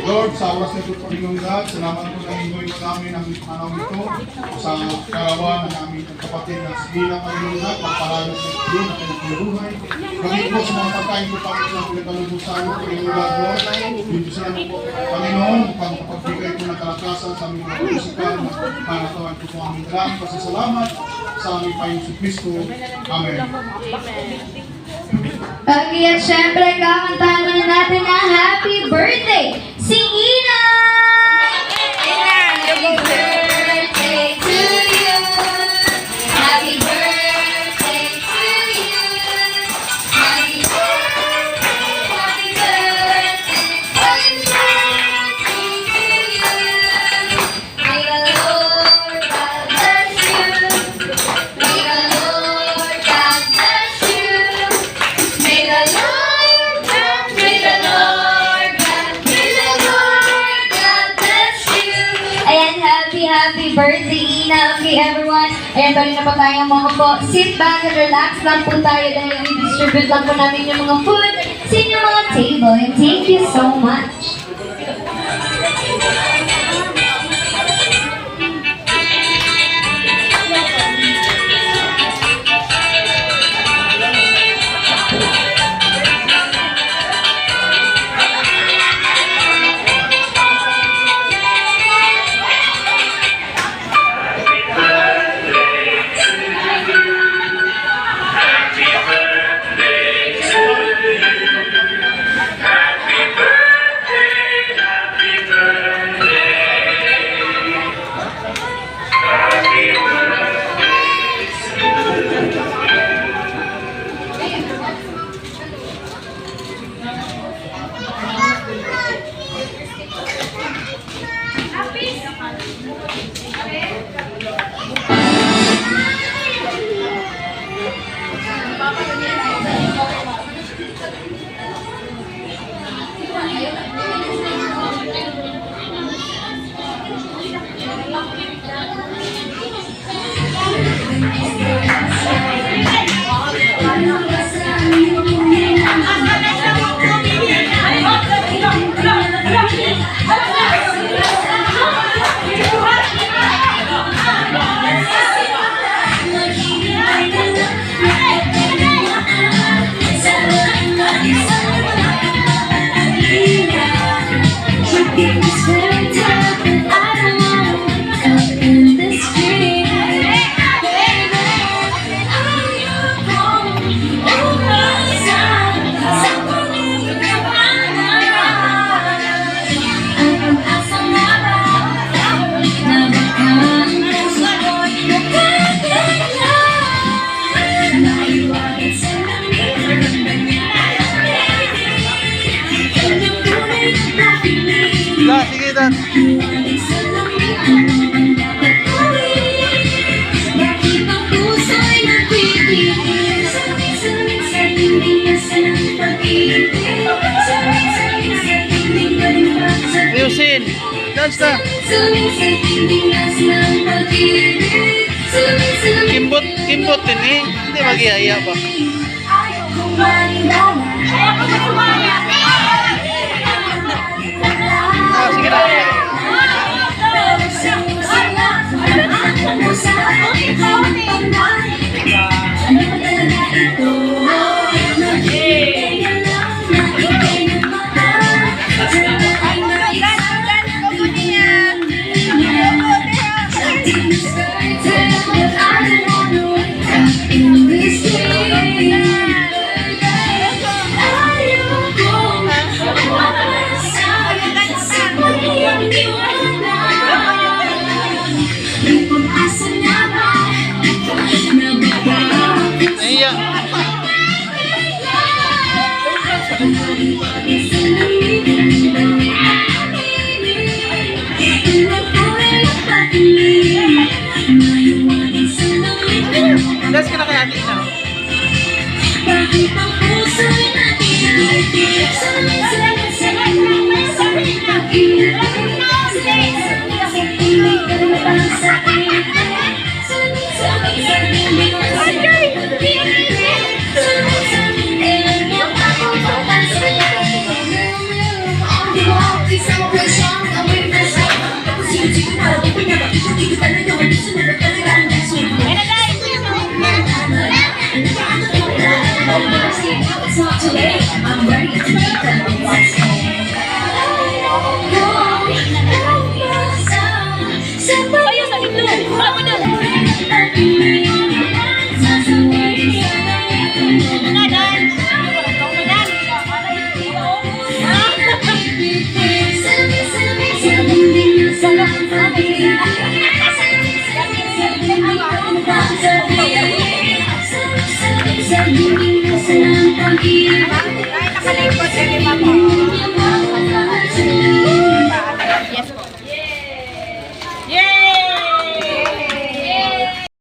Lord, sa oras nito po Panginoon God, salamat po na ingoy mo namin ang araw nito sa karawan ng aming kapatid na sila Panginoon God, pagpahalan sa iyo na pinagpuluhay. Pagin po sa mga pagkain po Panginoon na pinagkalubusan mo Panginoon God, Lord. Dito sa namin po Panginoon, pagpapagbigay po ng kalakasan sa aming mga musikal na karatawan po ang aming maraming pasasalamat sa aming Panginoon Kristo. Amen. Okay, at syempre, kakantahan na natin ang happy birthday, si Ina! Happy birthday to you! Happy birthday to you! Happy birthday, happy birthday, happy birthday to you! May the Lord God bless you! May the Lord God bless you! May the Lord God, may the Lord God, may the Lord God bless you. Ayan, happy birthday, Ina. Okay, everyone. Ayan, bali na pa tayong mga po. Sit back and relax lang po tayo dahil i-distribute lang po namin yung mga food sa inyong mga table. And thank you so much. Sige, Dan. Ayusin. Dance na. Kimbot din eh. Hindi mag-iaya ba? Sige na. Happy celebration, I'm waiting for the show. Tapos yung chico para di pinaba. Hindi ko talaga mag-sunod at talaga ang next week. It's not too late. I'm ready to make the next Ay, nakalipot, eh, di ba po?